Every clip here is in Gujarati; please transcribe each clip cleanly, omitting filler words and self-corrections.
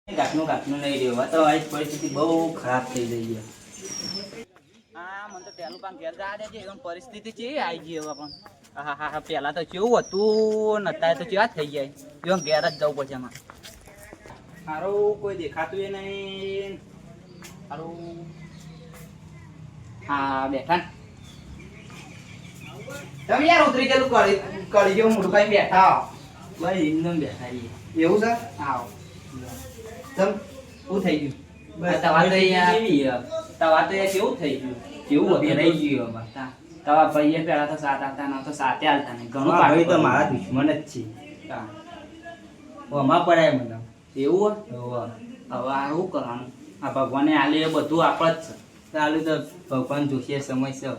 ઘાટનું નહીં રહ્યો તો આ પરિસ્થિતિ બહુ ખરાબ થઈ ગઈ છે. હા મને તો પહેલું કામ ઘેર જવા દેજે એમ પરિસ્થિતિ છે આવી ગઈ હવે પણ હા પહેલા તો કેવું હતું ને અત્યારે તો કેવા થઈ જાય એમ ઘેર જ જવું પડશે એમાં. સારું કોઈ દેખાતું એ નહીં. સારું હા બેઠા તમે યાર ઉતરી ગયેલું કરી જેવું મોટું કઈ બેઠા બસ એમનેમ બેઠા રહીએ. એવું છે આવો તમ શું થઈ ગયું? તવા તો કેવું થઈ ગયું કેવું રહી ગયું તવા ભાઈએ પેલા તો સાત આવતા ના તો સાતે હાલતા નહીં ઘણું ભાઈ તો મારા દુશ્મન જ છે. આમાં પડાય મને એવું હવે આ શું કરવાનું? આ ભગવાને આલે એ બધું આપણે જ છે. ચાલુ તો ભગવાન જોશે સમય છે.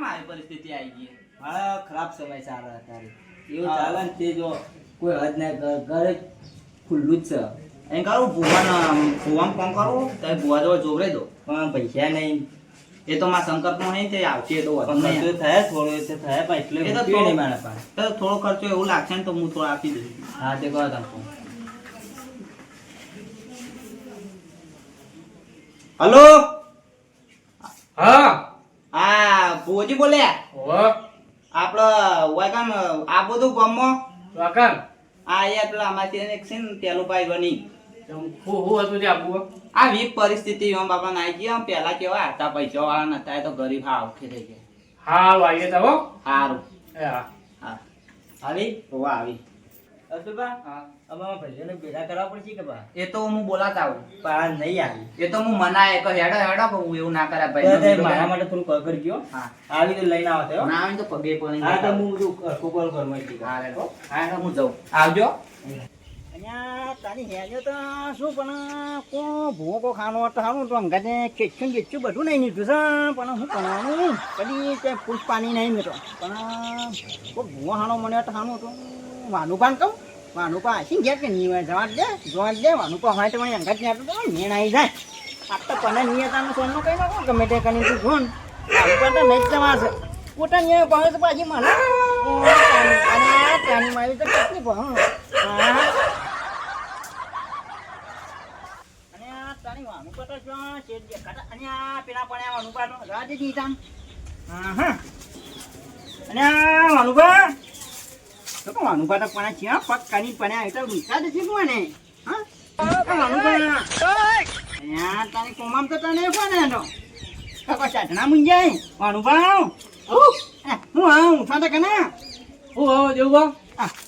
મારી પરિસ્થિતિ આવી ગઈ મારા ખરાબ સમય ચાલે અત્યારે એવું ચાલે ને તે જો કોઈ હદ ને ઘરે ખુલ્લું જ છે. એમ કરું ભૂવામાં કામ કરું તો ભૂવા જોડે જોવરાઈ દો પણ પૈસા નહીં. એ તો મારા સંકલ્પમાં નહીં તે આવશે તો થયા થોડો થયા પણ એટલે નહીં મારા પાસે તો થોડો ખર્ચો એવું લાગશે ને તો હું થોડો આપી દઈશ. હા તે કરો તમે. હલો હા હા ભુવજી બોલ્યા આપડે વાયકાન આ બધું ગામમાં વાકન આ યાર પેલા અમારી એક છે ને તેલુભાઈ બની હું હતું તે આપું આવી પરિસ્થિતિ એમ બાપા આવી ગયા. પેલા કેવા હતા પૈસા વાળા નતા તો ગરીબ હા ઓકે થઈ ગયા. હા વાગે તો સારું હા હા આવી હોવા આવી ભેગા કરવા પડશે કે એ તો હું બોલાતા આવું પણ નહીં આવી. એ તો હું મનાય કે હેડો હેડો પણ હું એવું ના કર્યા ભાઈ મારા માટે થોડું કર કરજો. હા આવી તો લઈને આવો ના આવે તો પગે પણ હા તો હું બધું કોકોલ કર મળી હા રે હા હું જાઉં આવજો. અહીંયા તારી હેજો તો શું પણ કો ભૂવો કો ખાનો તો ખાનું તો અંગાતે કેચ્યું કેચ્યું બધું નહીં નીકળ્યું છે પણ શું કરવાનું કદી ત્યાં પુષ્પ પાણી નહીં મેં તો પણ કોઈ ભૂવો ખાનો મને તો ખાનું હતું વાનુપાન કહું વાનુપા આશી ગયા કે નહીં જવા દે વાનુપા હોય તો અંગાત ત્યાં તો મેણ આવી જાય. આ તો પણ નિયતાનો સોનો કઈ નાખો ગમે તે કરીને તું જોન વાનુપા તો નહીં જ જવાશે પોતાની ભાવે તો પાછી મને અને ત્યાંની મારી તો કેટલી ભાવ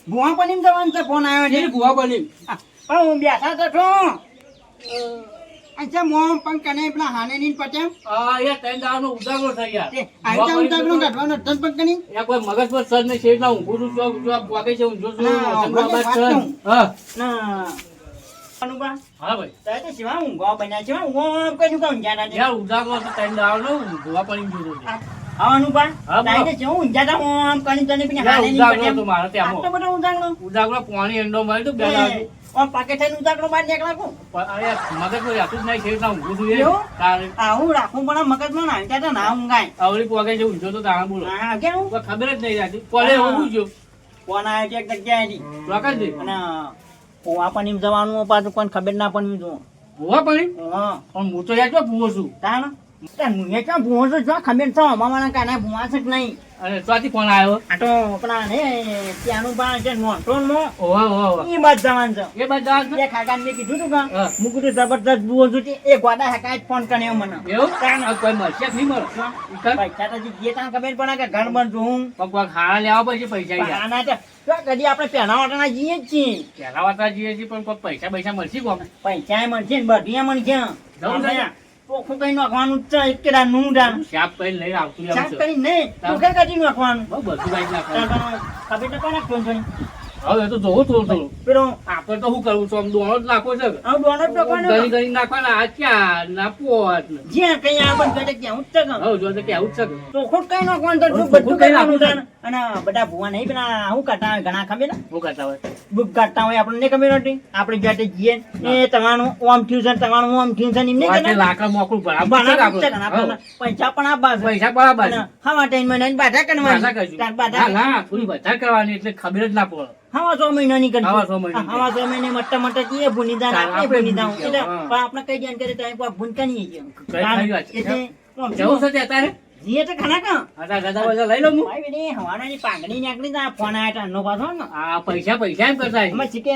ભુવા પનીમ જવાનું છે ફોન આવ્યો છે ભુવા પનીમ પણ હું બેઠા તો છું. અચ્છા મોમ પણ કને પેલા હાને ની પચામ યાર તૈન દાવાનો ઉજાગરો થઈ યાર આઈતા ઉતાગનો કાઢવાનો તન પણ કની યા કોઈ મગજ પર સર ને શેર ના ઊંઘું છું જો વાગે છે ઊંઘો છું હા ના અનુબા હા ભાઈ તારે તો શિવા ઊંઘો બન્યા છે ઊંઘો કઈ કામ જાના છે યાર ઉજાગરો તો તૈન દાવાનો ભૂવા પડી જોજો હા અનુબા તારે તો હું જાતા ઓમ કની તને પેલી હાને ની પચામ તો મારે ત્યાં આ તો બધો ઉજાગનો ઉજાગરો પાણી એંડો મારી તો બેલા ઓમ પાકે થઈને ઉજાગનો બાર નીકળા કો અરે મગજ પર આતું જ નહીં શેર ના ઊંઘું છું તારે હું રાખું પણ મગજમાં ના ત્યાં ના ઊંઘાય આવડી પોગે છે ઊંઘો તો તાણા બોલો હા કેવું ખબર જ નહીં રહેતી કોલે ઊંઘું છું ફોન આવ્યો એક જગ્યાએ ની વાકજી અને ભુવા પનીમ જવાનું પાછું પણ ખબર ના પણ જો ભૂવા પડી હા પણ હું તો યાર ભૂવો છું તાણ મુએ ક્યાં ભુવો છો જો ખબર છે અમારા કાના ભુવા છે કે નહીં અરે ત્યાંથી ફોન આવ્યો આ તો પેલા ને ત્યાંનું બા છે મોટોન મો ઓહો ઓહો ઈ બાદ જવાન છે એ બાદ જાવ એ ખાગાન મેં કીધું તું કા મુકું તો જબરદસ્ત ભુવો છું એ ગોડા હકાય ફોન કર્યો મને એવું તાણ કોઈ મળશે નહીં મળશે પૈસા તો જે તાણ ખબર પડે કે ઘર બન જોઉં પગ ખાવા લેવા પછી પૈસા યાર આના તો કદી આપણે પહેલા વાટાના જઈએ જ છીએ પહેલા વાતા જઈએ છીએ પણ કોઈ પૈસા મળશે કોમ પૈસા મળશે ને બધી મળશે જવું છે ચોખ્ખું કઈ નાખવાનું છે એક કેડા નું ડાન શાપ કઈ લઈને આવતું શાક કરી નહીં ચોખ્ખા કાઢી નાખવાનું બહુ બધું કઈ નાખવાનું ખબર તો કોને ફોન કરી હવે તો જોવું થોડું પેલો આપણે તો શું કરવું છું આમ દોણો જ નાખવો છે આ દોનો ટકોનો ગણી ગણી નાખવાના આ ક્યાં ના પોત જ્યાં કઈ આ બંધ કરે ત્યાં ઉચ્ચ ગમ હવે જો તો કેવું છે ચોખ્ખું કઈ નાખવાનું તો બધું કઈ નાખવાનું અને બધા ભુવા નહીં પેલા હું કરતા ઘણા ખબર શું કરતા હોય બુક કાઢતા હોય આપણને નહીં ખબર હતી આપણે જાતે જઈએ એ તમારું ઓમ ટ્યુશન તમારું ઓમ ટ્યુશન એમ નહીં લાકડા મોકલું પૈસા પણ આપવા પૈસા બરાબર હા ટાઈમ માં બાધા કરવાની ના થોડી વધારે કરવાની એટલે ખબર જ ના પડે હવા 6 મહિનાની કરી હવા 6 મહિનાની. હવા 6 મહિને મટ્ટા મટ્ટા કીએ ભૂનિદાન ચાલ, આપણે આપણે ભૂનિદાન ભૂનિદાન, એટલે હા. પણ આપણે કઈ જાણ કરે ટાઈમ પર ભૂનકા નહીં છે કઈ ખાઈ વાત છે. એટલે જવું છે તે અત્યારે જીએ તો ખાના કા આ ગદા બદા લઈ લઉં હું ભાઈ બેની હવાનાની પાઘડી નીકળી તા ફોન આયા તા નો પાછો ને આ પૈસા પૈસા એમ કરતા છે. અમે કે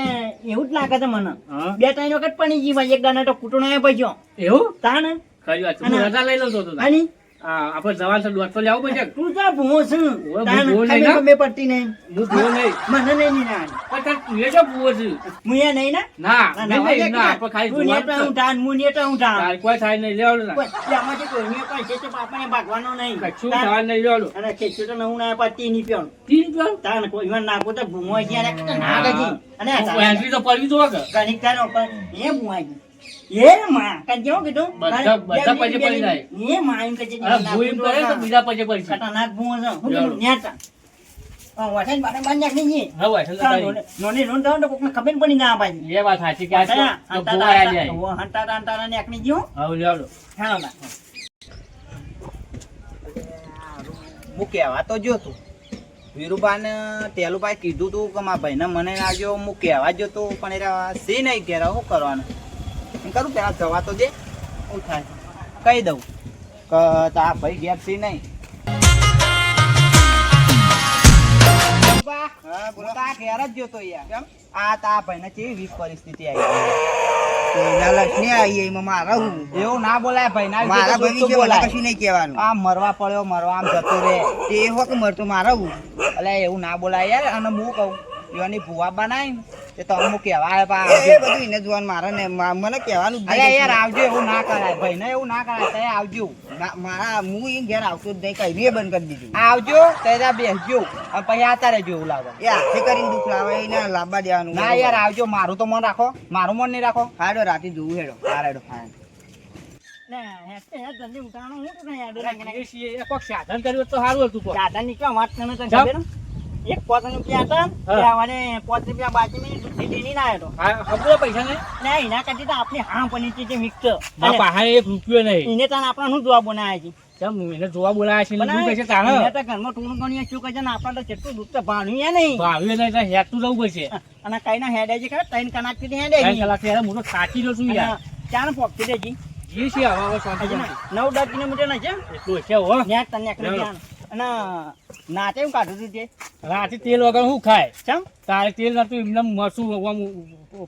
એવું જ લાગે છે મને હા? 2-3 વખત પડી જી ભાઈ એક દાના તો કૂટણો આવ્યો પછી એવું તાને ખરી વાત છે. હું રજા લઈ લઉં તો તો. આની હા આપણે જવાનું છે દોઢ તો લેવું પડશે તું જા ભૂવો છું હું તાને ભૂવો નહીં ખાલી ના. ખબર પડતી નહીં હું ભૂવો નહીં મને નહીં ના પણ તાર તું એ જો ભૂવો છે મુયા નહીં ના ના નહીં ના આપણે ખાલી તું નેટા જોવાનું હું ટાન હું નેટા હું ટાન તાર કોઈ થાય નહીં લેવાનું ના કોઈ આમાંથી કોઈને કોઈ છે તો આપણને ભાગવાનો નહીં કશું થવા નહીં લેવાનું અને ખેંચ્યું તો નવું ના પાતી ની પ્યોન તીન રૂપિયા તાન કોઈ ઈવન નાખો તો ભૂમો ગયા ને ના ગજી અને એન્ટ્રી તો પડવી જોવા કે કનિક તાનો પર એ ભૂમાજી એ માં કન કેવો કીધું બધા પૈસે પડી જાય. એ માં એમ કે છે અરે ભૂ એમ કરે તો બીજા પછી પડશે ખતરનાક ભૂમો છે હું કીધું નેટા વાઠાઈ બારે બાંધ નાખી હવે વાંચન તો કરી. નોની નોન તો કોકને ખબર પડી ના પાજી એ વાત સાચી કે આ તો ભૂવા આવી જાય હંતા હંતા ને એકની જીઓ હવે લેવડો હાલો ના હું કહેવા તો જો તું વીરુબાને તેલુભાઈ કીધું તું કે મારા ભાઈને મને નાજો હું કહેવા જો તું પણ એ સી નહીં કહેવા શું કરવાનું એમ કરું પેલા જવા તો દે શું થાય કહી દઉં કે તા ભાઈ ઘેર સી નહીં હા બોલો તા ઘેર જ જોતો યાર કેમ આ તા ભાઈને કેવી વીક પરિસ્થિતિ આવી એવું ના બોલાય ભાઈ ના મારા વિશે તો ભવિષ્ય બોલાય. કશું નહીં કહેવાનું આ મરવા પડ્યો મરવા આમ જતો રે તે હોક મરતો મારા હું એટલે એવું ના બોલાય યાર અને હું કહું યોની ભૂવા બનાય ને તે તો અમુક કહેવાય એ બધું એને જોવાનું મારે ને મને કહેવાનું જ અરે નહીં. યાર આવજો એવું ના કરાય ભાઈ ને એવું ના કરાય તે આવજો મારા હું ઈ ઘેર આવતો જ નહીં કઈ બંધ કરી દીધું આવજો તે બેસજો અને પછી આતા રહેજો એવું લાગે એ હાથે કરીને દુઃખ લાવે એને લાંબા દેવાનું ના યાર આવજો મારું તો મન રાખો મારું મન નહીં રાખો હાડો રાતે જોવું હેડો હારેડો એ છીએ, એ કોક સાધન કર્યું તો સારું હતું કોક. એક પોતાનું રૂપિયા હતા હા. ત્યાં મને 5 રૂપિયા બાકી મેં દૂધી દેની ના આવ્યો હા, ખબર પૈસા નહીં ના એના કરતી તો આપણે હા પની છે મિક્સ મારા પાસે એક રૂપિયો નહીં એને તાન આપણા શું જોવા બનાવ્યા છે કેમ એને જોવા બોલાયા છે એટલે શું કહે છે તાણે? એને તો ઘરમાં ટૂણું ગણ્યા શું કહે છે ને આપણા તો જેટલું દૂધ તો ભાણ્યું નહીં ભાવ્યું નહીં એટલે હેઠતું જવું પડશે અને કઈ ના હેડે છે ખરા 3 કલાક થી હેડે ત્રણ કલાક થી યાર હું તો થાકી રહ્યો છું યાર ચાર પોકતી દેજી જે છે હવે શાંતિ શાંતિ. 9-10 કિલોમીટર ના છે એટલું છે હો ન્યા તને એકલું ધ્યાન. અને નાતે એવું કાઢું તું તે રાતે તેલ વગર શું ખાય ચમ તારે તેલ નતું એમને મરસું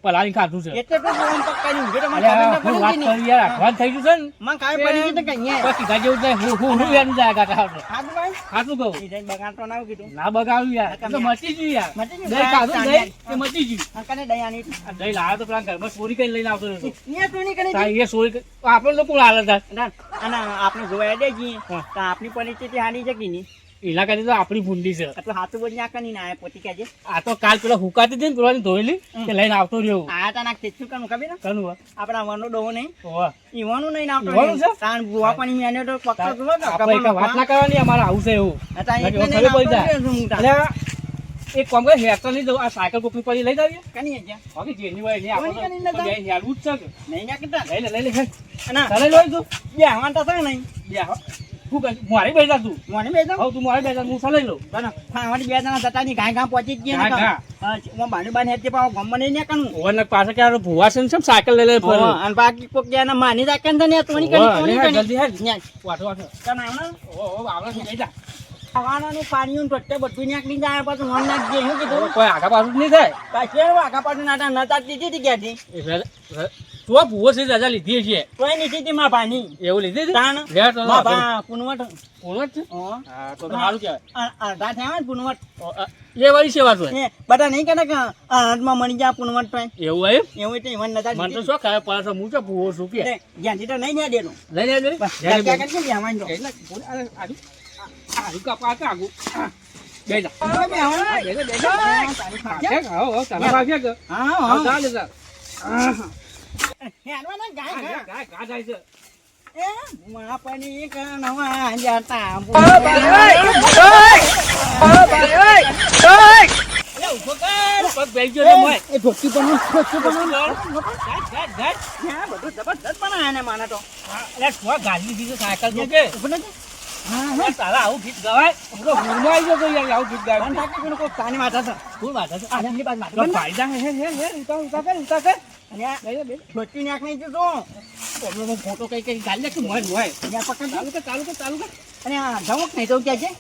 પલાળી ખાધું છે એટલે તો ફોન પર કર્યું કે મને અલ્યા, ખબર હું તો વાત પડી કરી યાર અખવાડ થઈ ગયું છે ને મને ખબર પડી ગઈ તો કઈ બસ સીધા જેવું થાય હું યાર જાય ગાતા આવડે. હાથ ભાઈ સાચું કહું ઈ જઈને બગાડતો ના કીધું ના બગાડ્યું યાર એ તો મચી ગયું યાર મચી ગયું? દહીં ખાધું ચાલ, દહીં ચાલ. એ મચી ગયું અંકને દયાની આ દહીં લાવ્યો તો પેલા ઘરમાં ચોરી કરીને લઈને આવતો હતો ન્યા તું નહીં કરી તારી એ ચોરી આપણે લોકો લાલ હતા ના, અને આપણે જોવા દે જઈએ હા. તો આપણી પરિસ્થિતિ હારી છે કે નહીં એના કરતા તો આપણી ભૂંડી છે એટલે હાથું બોલી નાખે નહીં ના પોતી કહેજે આ તો કાલ પેલા હુકાતી હતી ને પેલા ધોયેલી તે લઈને આવતો રહ્યો આ તા નાખ તેચું કનું ખબર ને કનું હો? આપણા વનો ડોવો નહીં હોવે. ઈવાનું નહીં આવતો ઈવાનું છે? તાણ બુવા પાણી મેન્યો તો પક્કો જોવો કે આપણે એક વાત ના કરવાની અમારે આવું છે એવું હતા એટલે ખબર નહીં પડી જાય. આવતો હું તા અલ્યા, એક કામ કરે હેરતો નહીં દઉં આ સાયકલ કોકની પડી લઈ જાવીએ કની છે બાકી જેની હોય એની આપણે કોની કરીને તો જતા? બેન હેરવું જ છે કે. નહીં ના કીધા લઈ લે લઈ લે હેર. અને ચાલે લોય તું બે હવાન તો છે નહીં બે હો. શું કહે મારે બેસા તું મને બે જાવ હવે તું મારે બેસા હું ચાલે લઉં બના ખાવાની બે જણા જતા ની ગાય ગાય પહોંચી જ ગયા ઘા, ને ઘા. હું બાંધુ બાંધ હેતી પાવ ગમમાં નહીં ને કનું ઓવર પાસે ક્યારે ભૂવા છે ને કેમ સાયકલ લઈ લે ફરે અને બાકી કોક ગયા ને માની રાખે ને તને તોની ઓવે, કરી તોની લે, કરી જલ્દી હેર. ન્યા વાટો વાટો કન આવને ઓ આવડે છે લઈ જા ખાવાનું પાણીનું ટટ્ટે બધું નાખી જાય પાછું મન નાખજે શું કીધું કોઈ આગા પાછું જ નહીં થાય પાછી આગા પાછું નાટા નતા દીધી હતી ક્યાંથી તું આ ભૂવો છે રજા લીધી છે કોઈ નીચે થી માં પાણી એવું લીધી હતી? તાણ લે તો માં બા પુનવટ પૂર્ણ જ છે? ઓ હા તો તો સારું કહેવાય અડધા થયા ને પુનવટ એ વાળી સેવા તો એ બધા નહીં કહેતા કે હાથમાં મળી જાય પુનવટ તો એવું હોય એવું એટલે ઈવન નતા મને તો શું ખાય પાછો હું તો ભૂવો છું કે જ્યાંથી તો નહીં ને દેનું લઈ લે લઈ બસ ક્યાં કરશે બેહવાનું જો એટલે આડું કાપા આગું બે જા હવે બેહવાનું. બે જા બે તારી ફાટ્યા? જા હો તારા ભાગ્યા કે હા હા હા જા જા હેડવા ના ગાય ગા. ગા જાય છે એ માપની કણવા જતા લે ઉભો કર. પગ બેસી ગયો છે મોય એ ધોતી પણ ધોતી પણ ગાય ગાય ત્યાં બધું જબરદસ્ત બનાયા ને માને તો એટલે શું ગાડી દીધી સાયકલ તો કે ઉભો નથી હા તારા આવું ગીત ગવાય પૂરો ભૂલમાં આવી ગયો તો યાર આવું ગીત ગાય પણ તાકે કોનો કોઈ કાની માથા છે શું વાત છે આ એમની પાસે માથા તો બંધ. ફાયદા હે ઉતા કર અને આ છોટી નાખ નહીં જતો પ્રોબ્લેમ ફોટો કઈ ગાલ લે કે મોય મોય અને આ પકડ ચાલુ કર અને આ જવું નહીં તો ક્યાં છે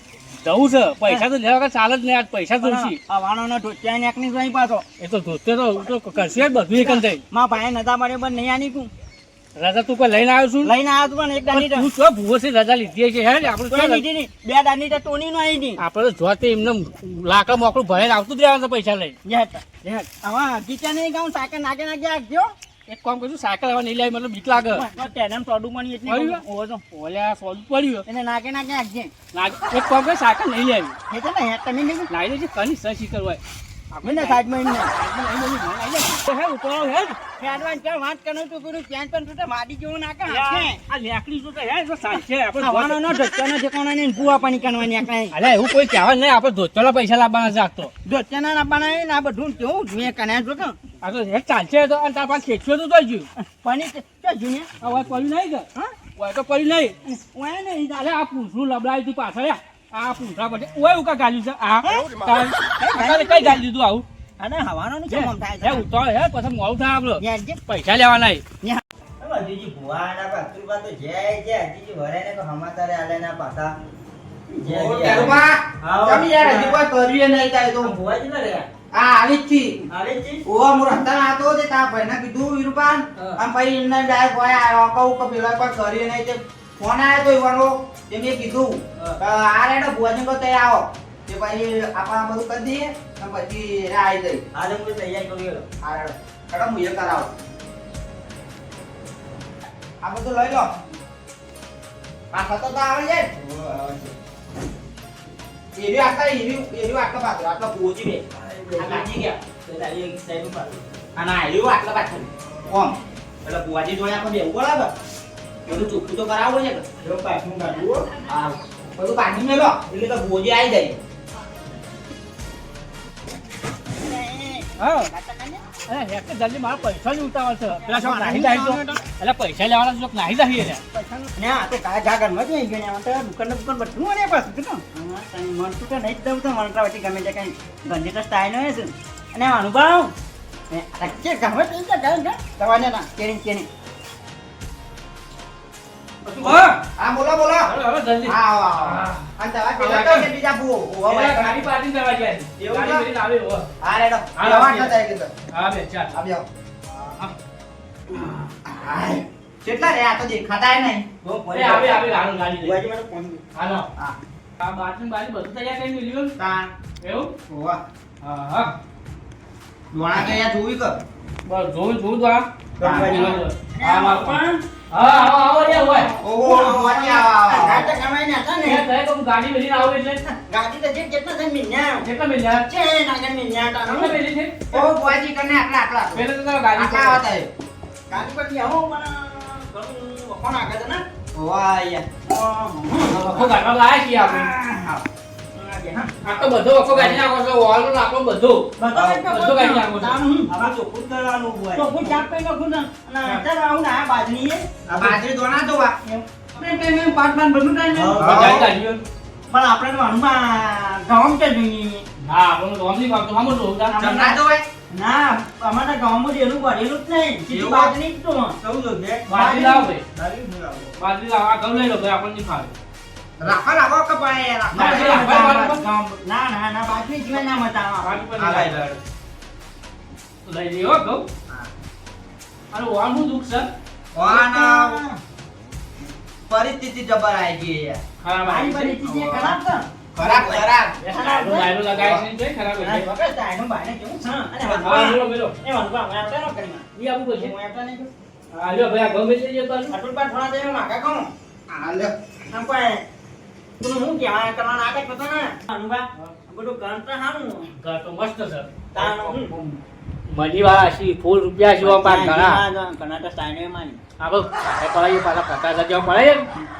જવું છે પૈસા તો લેવા ચાલે જ નહીં આજ પૈસા જોઈશે આ વાણોનો ઢોચિયા નાખ નહીં જોઈ પાછો એ તો ધોતે તો કરશે જ બધું એકલ થઈ માં ભાઈ નતા પડે પણ નહીં આની કું રાજા તું કોઈ લઈને આવ્યો છું લઈને આવ્યો પણ એક દાની તું શું ભૂવો છે રજા લીધી છે હે ને આપણે તો લીધી નહીં બે દાની તો ટોની નો આવી હતી આપણે તો જોતે એમને લાકડા મોકળું ભરાઈને આવતું જ રહેવાનું પૈસા લઈ હવે ગીચા નહીં ગાઉં સાકર નાખે નાખે આપજો એક કામ કરશું સાયકલ હવે નહીં લાવી મતલબ બીક લાગે ટેનમ પ્રોડક્ટ બની એટલી પડ્યું? ઓવો તો ઓલ્યા સોલ્વ પડ્યું એને નાખે નાખે આપજે એક કામ કરે સાયકલ નહીં લાવી હે છે ને તમે નહીં લાવી લેજે કની સહી કરવાય મને સાઈડમાં એમને હે ઉતરો હે એડવાન્સ કર વાત કરું તો કરું ત્યાં પણ તું તો માડી જેવું નાખે હાથે આ લેકડી તો હે જો સાચે આપણે ખાવાનો નો ઢોચાનો ઠેકાણો નહીં ભૂવા પાણી કાઢવાની આકડા અલે એવું કોઈ કહેવા નહીં આપણે ધોચોલા પૈસા લાવવાના છે આખતો ઢોચાના લાવવાના ને આ બધું કેવું જોઈએ કને જો કે આ તો એક ચાલશે તો અને તાર પાસે ખેંચ્યો તો જોઈ ગયું પાણી તો જોઈએ હવે પડ્યું નહીં કે હા ઓય તો પડ્યું નહીં ઓય નહીં અલે આ પૂંછડું લબડાવી તું પાછળ આ પૂંછડા પર ઓય ઉકા ગાલ્યું છે આ કઈ ગાલી દીધું આવું અને હવાનો ને હે કેમ થાય ઉતરો હે પછી મોડું થાય આપડે યાર જે પૈસા લેવાના હજીજી ભુવાના પાત્રુબા તો જય જય હજીજી વરાને તો હમાતારે આલેના પાછા જય જય તમે યાર હજી કોઈ કર્યું નહીં થાય તો ભુવાજી ના રે આ આવી જ છી ઓવા મુરહતા ના તો તે તા ભાઈને કીધું વિરુપાન આમ પછી એમને ડાયરેક્ટ કોઈ આવ્યો કહું કે પેલા કોઈ કર્યું નહીં તે ફોન આવ્યો તો ઈવાનો તેમને કીધું આ રેડો ભુવાજી કો તે આવો તે પછી આપા બધું કરી દઈએ અને પછી રે આવી જઈ આજે હું તૈયાર કરી આ રેડો કડમ હું એ કરાવો આ બધું લઈ લો આ ખતો તો આવે છે એરી આટલા પાત્ર આટલા પહોંચી બે આ કાઢી ગયા તો તારી એક સાઈડ ઉપર આ ના એરી આટલા પાછળ કોમ એટલે બુવાજી જોયા પણ બેવું બરાબર બધું ચોખ્ખું તો કરાવવું છે કે જો પાછું કાઢવું આ બધું કાઢી મેલો એટલે તો બુવાજી આવી જાય હા અરે હેક જલ્દી મારા પૈસા જ ઉતાવળ છે પેલા શોખ નાહી જાય તો એટલે પૈસા લેવાના શોખ નાહી જાય ને આ તો કાય જાગર માં જઈ ગયા તો દુકાન બધું અને પાછું તો મન તો કે નહીં દઉં તો મન વટી ગમે તે કઈ ગંજી તો સ્ટાઈલ હોય છે અને અનુભવ એ રખે ગમે તે જાય તવાને ના કેની હા બોલો બોલો હવે જલ્દી હા આ દવા પેલા કે બીજા બુ ગાડી પાર્ટી કરવા ગયા છે ગાડી મેરી લાવે હો હા રેડો જવા ના થાય કે હા બે ચાલ આવ્યો કેટલા રે આ તો દેખાતાય નહીં એ આવે હાલો ગાડી લઈ બુવાજી મને ફોન હાલો હા આ બાજુ બધું તૈયાર કરી લીધું તા એવું હોવા હા હા લોણા કે યા જોઈ કર બસ જોઉં તો આ હા માર પણ હા આવો રે હોય ઓહો વાજી આવા ગાડી કમાઈ ના હતા ને તો ગાડી મેલી આવો એટલે ગાડી તો જે કેટલા છે મિન્યા કેટલા મિલ્યા છે નાગર મિન્યા તા કેટલા મેલી છે ઓ વાજી કને આટલા પેલે તો તારા ગાડી આટલા હતા ગાડી પર આવો પણ ઘણું વખણ આગળ છે ને હોવા યા વખો ગાડવા લાયા છીએ આપણે આ તો બધો વખો ગાડી નાખો છો વોલ નો નાખો બધું બધું ગાડી નાખો છો આપણે ચોખ્ખું કરવાનું હોય તો કોઈ ચાપ કઈ નાખું ને અને અત્યારે આવું ને આ બાજરી એ આ બાજરી દોણા જોવા મેં પાંચ બધું થાય ને ગાડી ગાડીઓ પણ આપણે વાણમાં ગામ કે જોઈએ હા આપણને ગોમની વાત તો સામો તો જમણા જોવાય ના અમારા ગામમાં જેલું ભરેલું જ નહીં સીધી બાજરી જ તો કહું જો કે બાજરી લાવ ભાઈ દારી મુલાવો બાજરી લાવ આ ગમ લઈ લો ભાઈ આપણને નહીં ફાવે રાખો કે પાય બાજરી રાખો. ના ના ના બાજરી જીવન ના મતા બાજરી પર આ લઈ લઈ લો. લઈ લ્યો ગમ અને વાળનું દુખ છે વાના પરિસ્થિતિ જબર આવી ગઈ યાર ખરાબ મારી આવી છે. પરિસ્થિતિ ખરાબ છે ખરાબ ખરાબ ડાયરો લગાય છે ને ખરાબ આ છે વખત તાયનું બાયને કેવું છે અને હા વાંધો મેલો મેલો એ વાંધો અમે આવતા ન કરીમાં ઈ આપું પછી હું આવતા નહીં હા લ્યો ભાઈ આ ગમે છે જે તો અટુલ પર થોડા દેવ માગા કહું હાલ આમ કોઈ તું હું કહેવાય કરવાના આગળ પતો ને અનુભવ બધું કામ તો હારું ઘર તો મસ્ત છે તાનો મળી વાળા છે ફૂલ રૂપિયા છે પાક ઘણા ઘણા તો સ્ટાઈલ માની આપણે એ પડાઈએ પાછા 50,000 જેવા પડાય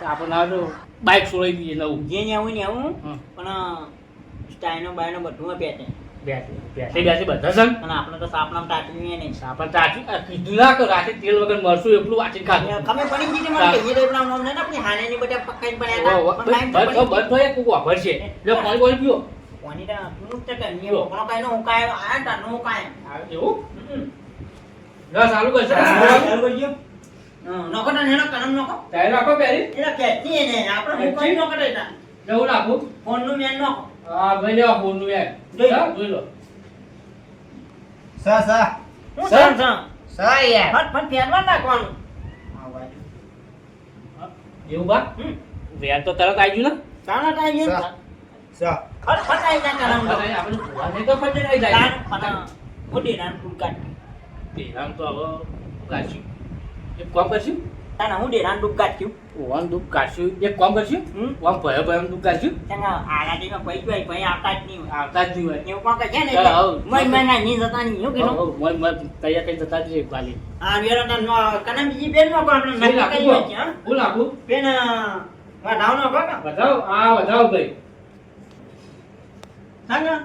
આપણે ના તો બાઇક છોડી દઈએ નવું જે ને આવું હમ. પણ સ્ટાઈનો બાયનો બધું પેટે બેસી બધા છે અને આપણે તો સાપનામ ટાટવી નહીં. આપણે ચાચી કીધું ના કે રાતે તેલ વગર મરશું એટલું વાંચી ખાધું ખબર પડી ગઈ છે મને કે એ રેપના નામ ને આપણી હાનેની બધા પકાઈને પણ બંધ હોય કોક વાપર છે લે પાણી પાણી પીઓ પાણી તા નું તે કે ની કોનો કાઈનો ઉકાય આ તા નો ઉકાય એવું ના ચાલુ કરશે ચાલુ કરજો. નકો તા નેનો કનમ નકો તારે નાખો પેરી એલા કેતી ને આપણે હું કોઈ નકો દેતા જવું નાખું ફોન નું મેન નકો હા ભાઈ લેવા ફોન નું યાર જોઈ લો સા સા હું સર સા યાર ફટ ફટ ફેરવા નાખવાનું એવું બા વેર તો તરત આવી ગયું ને તાણા ટાઈ ગયો સા ફટ ફટ આઈ જા કનમ નો આપણે ભૂવા નહીં તો ફટ આવી જાય તાણ મોટી નાન કુલકા પેલા તો હવે કાશું એક કામ કરશું તાણા હું ડેરાન ડુબકા થયું ઓન દુખ કાશું એક કામ કરશું ઓમ ભય ભય દુખ કાશું તેના આલાટીમાં પૈ ગયો પૈ આવતા જ નહીં આવતા જ નહીં હોય એવું કોણ કે છે ને હા, મય મય ની જતા નહીં હું કીધું મય તૈયાર કરી જતા જ ખાલી આ વેરા નો કનમ બીજી બેન નો આપણે નક્કી કરી છે હા હું નાખું બેન વાડાવ નો કાકા બતાવો આ બતાવો ભાઈ સાંગા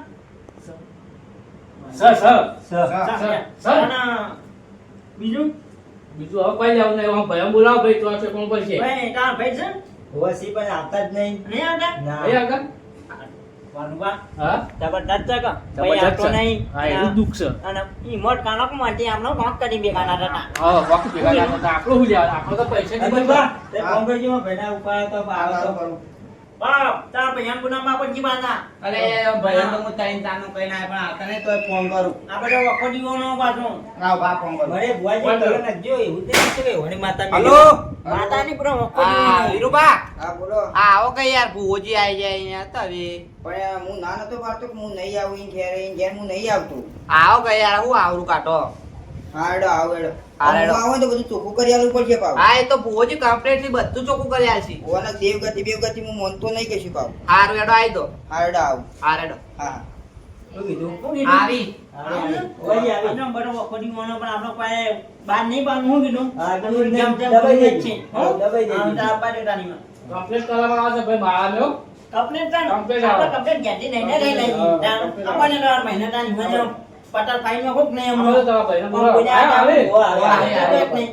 સર સર સર બીજું બીજું હવે કઈ જાવ નહીં આમ ભય બોલાવો ભાઈ તો છે કોણ પર છે ભાઈ તાર ભાઈ છે ઓસી પણ આવતા જ નહીં. નહીં આવતા ના એ આગળ વાનુબા હા જબરદસ્ત છે કે ભાઈ આવતો નહીં હા એ દુખ છે અને ઈ મોટ કાનક માટે આમનો કોક કરી બેગાના હતા હા વાકી ભેગા ના તો આપણો હું લેવા આપણો તો પૈસા નહીં બનવા તે ફોન કરજો ભાઈના ઉપાડ તો આવો તો બાપ તાર ભાઈ એમ ગુનામાં પણ જીવાના અરે ભાઈ તો હું તાઈન તાનું કઈ ના પણ આવતા નહીં તોય ફોન કરું. આપણે વખો દીવાનો પાછો ના બા ફોન કરું. મને ભુવાજી કરે ને જો એવું તે શું કે વણી માતા હલો માતાની પૂરો વખો હા દીવાનો વીરુબા હા બોલો આ આવો કઈ યાર ભૂવોજી આવી જાય અહીંયા હતા હવે પણ હું ના નતો પાડતો કે હું નહીં આવું ઈન ઘેર હું નહીં આવતો આવો કઈ યાર હું આવરું કાઢો હા એડો આવો એડો હા, એડો. હું આવો ને તો બધું ચોખ્ખું કરી આલવું પડશે પાવ હા એ તો ભૂવોજી કમ્પ્લીટલી બધું ચોખ્ખું કરી આલશે. ઓના દેવગતિ હું માનતો નહીં કશું પાવ હારું એડો આવી દો હા એડો આવું હાર એડો હા શું કીધું શું કીધું આવી ઓય આવી નો બરો વખો દીવાનો પણ આપણો પાસે બાર નહીં પાનું હું કીધું હા, જેમ તેમ દબાઈ કરી જ દેજે. છે હા, દબાઈ દેજે. આ તાર પાડે તાનીમાં કમ્પ્લીટ કરવામાં આવે છે ભાઈ મારા લ્યો કમ્પ્લેટ તાન Complete આવે. આપણે કમ્પ્લેટ ગેટી નહીં ને લઈ લઈ હા, complete આપણને તો આ મહિના તાની મને પટાર ફાઈન માં કોક નહીં આપણે તો તમારા ભાઈને બોલાવો. કોઈ હા, આવે. આવે આવે, આવે.